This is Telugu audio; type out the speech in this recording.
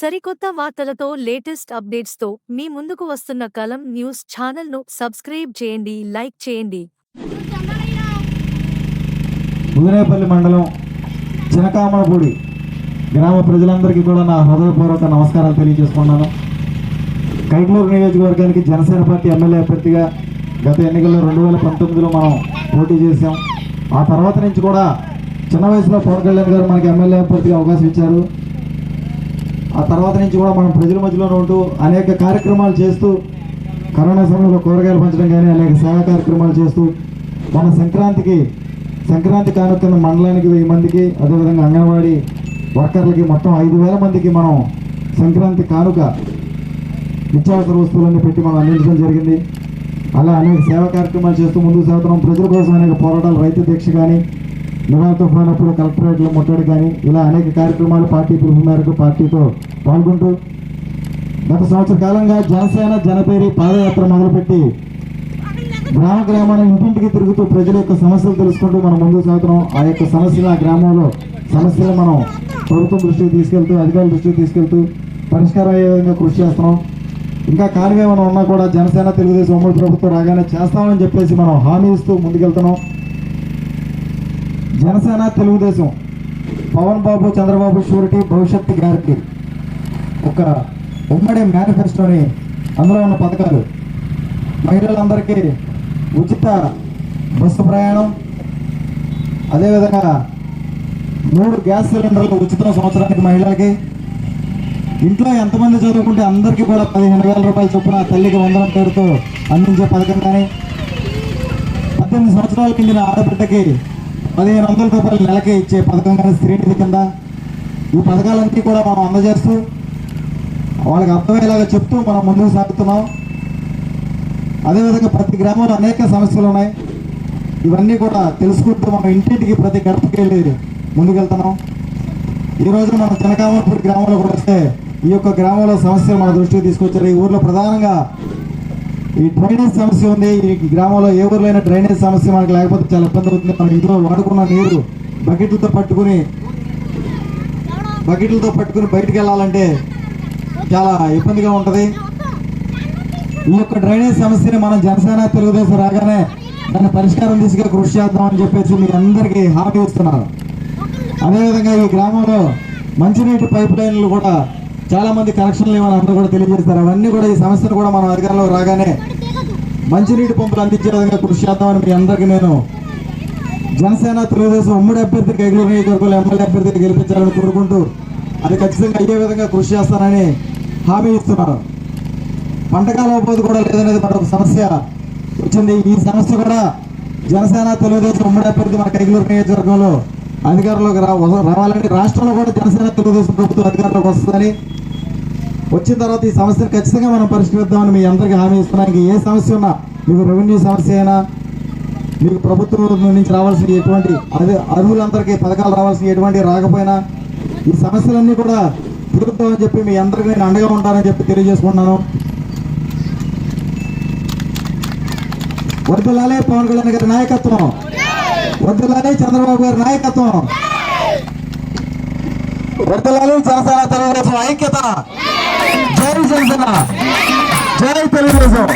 సరికొత్త వార్తలతో లేటెస్ట్ అప్డేట్స్తో మీ ముందుకు వస్తున్న కలం న్యూస్ ఛానల్ను సబ్స్క్రైబ్ చేయండి, లైక్ చేయండి. ముదినేపల్లి మండలం చినకామలపూడి గ్రామ ప్రజలందరికీ కూడా నా హృదయపూర్వక నమస్కారాలు తెలియజేసుకున్నాను. కైకలూరు నియోజకవర్గానికి జనసేన పార్టీ ఎమ్మెల్యే అభ్యర్థిగా గత ఎన్నికల్లో 2019లో మనం పోటీ చేశాం. ఆ తర్వాత నుంచి కూడా చిన్న వయసులో పవన్ కళ్యాణ్ గారు మనకి ఎమ్మెల్యే అభ్యర్థిగా అవకాశం ఇచ్చారు. ఆ తర్వాత నుంచి కూడా మనం ప్రజల మధ్యలోనే ఉంటూ అనేక కార్యక్రమాలు చేస్తూ కరోనా సమయంలో కూరగాయలు పంచడం కానీ అనేక సేవా కార్యక్రమాలు చేస్తూ మన సంక్రాంతి కానుక మండలానికి 1000 మందికి, అదేవిధంగా అంగన్వాడీ వర్కర్లకి మొత్తం 5000 మందికి మనం సంక్రాంతి కానుక నిత్యావసర వస్తువులన్నీ పెట్టి మనం అందించడం జరిగింది. అలా అనేక సేవా కార్యక్రమాలు చేస్తూ ముందుకు సాగుతున్నాం. ప్రజల కోసం అనేక పోరాటాలు, రైతు దీక్ష కానీ, నివారణ తుఫాను అప్పుడు కలెక్టరేట్లో ముట్టడి కానీ, ఇలా అనేక కార్యక్రమాలు పార్టీ పిలుపు మేరకు పార్టీతో పాల్గొంటూ గత సంవత్సర కాలంగా జనసేన జనపేరి పాదయాత్ర మొదలుపెట్టి గ్రామాన్ని ఇంటింటికి తిరుగుతూ ప్రజల యొక్క సమస్యలు తెలుసుకుంటూ మనం ముందుకు సాగుతున్నాం. ఆ యొక్క సమస్యలు, ఆ గ్రామంలో సమస్యలు మనం ప్రభుత్వం దృష్టికి తీసుకెళ్తూ, అధికారుల దృష్టికి తీసుకెళ్తూ పరిష్కారం అయ్యే విధంగా కృషి చేస్తున్నాం. ఇంకా కానివే మనం ఉన్నా కూడా జనసేన తెలుగుదేశం ఉమ్మడి ప్రభుత్వం రాగానే చేస్తామని చెప్పేసి మనం హామీ ఇస్తూ ముందుకెళ్తున్నాం. జనసేన తెలుగుదేశం పవన్ బాబు చంద్రబాబు షూరిటీ భవిష్యత్తు గ్యారెంటీ ఒక ఉమ్మడి మేనిఫెస్టోని, అందులో ఉన్న పథకాలు మహిళలందరికీ ఉచిత బస్సు ప్రయాణం, అదేవిధంగా 3 గ్యాస్ సిలిండర్లు ఉచితం సంవత్సరానికి మహిళలకి, ఇంట్లో ఎంతమంది చదువుకుంటే అందరికీ కూడా 15,000 రూపాయల చొప్పున తల్లికి వందనం పేరుతో అందించే పథకం కానీ, 18 సంవత్సరాల కింద ఆడబిడ్డకి 1500 రూపాయలు నెలకి ఇచ్చే పథకం కానీ స్త్రీనిధి కింద, ఈ పథకాలన్నీ కూడా మనం అందజేస్తూ వాళ్ళకి అర్థమయ్యేలాగా చెప్తూ మనం ముందుకు సాగుతున్నాం. అదేవిధంగా ప్రతి గ్రామంలో అనేక సమస్యలు ఉన్నాయి. ఇవన్నీ కూడా తెలుసుకుంటూ మనం ఇంటింటికి ప్రతి గడపకి వెళ్ళి ముందుకెళ్తున్నాం. ఈరోజు మనం చినకామలపూడి గ్రామంలో కూడా వస్తే ఈ యొక్క గ్రామంలో సమస్యలు మన దృష్టికి తీసుకొచ్చారు. ఈ ఊర్లో ప్రధానంగా ఈ డ్రైనేజ్ సమస్య ఉంది. ఈ గ్రామంలో ఏ ఊర్లో అయినా డ్రైనేజ్ సమస్య మనకు లేకపోతే చాలా ఇబ్బంది అవుతుంది. మనం ఇంట్లో వాడుకున్న నీరు బకెట్లతో పట్టుకుని బయటికి వెళ్ళాలంటే చాలా ఇబ్బందిగా ఉంటుంది. ఈ యొక్క డ్రైనేజ్ సమస్యని మనం జనసేన తెలుగుదేశం రాగానే దాన్ని పరిష్కారం దిశగా కృషి చేద్దామని చెప్పేసి మీ అందరికీ హామీ ఇస్తున్నారు. అదేవిధంగా ఈ గ్రామంలో మంచినీటి పైప్ లైన్లు కూడా చాలా మంది కనెక్షన్లు ఇవ్వని అందరూ కూడా తెలియజేస్తారు. అవన్నీ కూడా ఈ సమస్యను కూడా మనం అధికారంలో రాగానే మంచినీటి పంపులు అందించే విధంగా కృషి చేద్దామని మీ అందరికీ నేను జనసేన తెలుగుదేశం ఉమ్మడి అభ్యర్థి కైకలూరు నియోజకవర్గంలో ఎమ్మెల్యే అభ్యర్థిగా గెలిపించాలని కోరుకుంటూ అది ఖచ్చితంగా అయ్యే విధంగా కృషి చేస్తానని హామీ ఇస్తున్నారు. పంటకాల ఉపాధి కూడా లేదనేది మరొక సమస్య వచ్చింది. ఈ సమస్య కూడా జనసేన తెలుగుదేశం ఉమ్మడి అభ్యర్థి మన కైకలూరు నియోజకవర్గంలో అధికారంలోకి రావాలని, రాష్ట్రంలో కూడా జనసేన తెలుగుదేశం ప్రభుత్వం అధికారంలోకి వస్తుందని, వచ్చిన తర్వాత ఈ సమస్యను ఖచ్చితంగా మనం పరిష్కరిద్దామని మీ అందరికీ హామీ ఇస్తున్నానికి. ఏ సమస్య ఉన్నా, మీకు రెవెన్యూ సమస్య అయినా, మీకు ప్రభుత్వం నుంచి రావాల్సిన ఎటువంటి అర్హులందరికీ పథకాలు రావాల్సిన ఎటువంటి రాకపోయినా ఈ సమస్యలన్నీ కూడా తీరుద్దామని చెప్పి మీ అందరికీ నేను అండగా ఉంటానని చెప్పి తెలియజేసుకుంటున్నాను. వర్ధిల్లాలే పవన్ కళ్యాణ్ గారి నాయకత్వం, వర్ధిల్లాలే చంద్రబాబు గారి నాయకత్వం, వర్ధిల్లాలే జనసేన తెలుగుదేశం ఐక్యత. జై జనసేన, జై తెలుగుదేశం.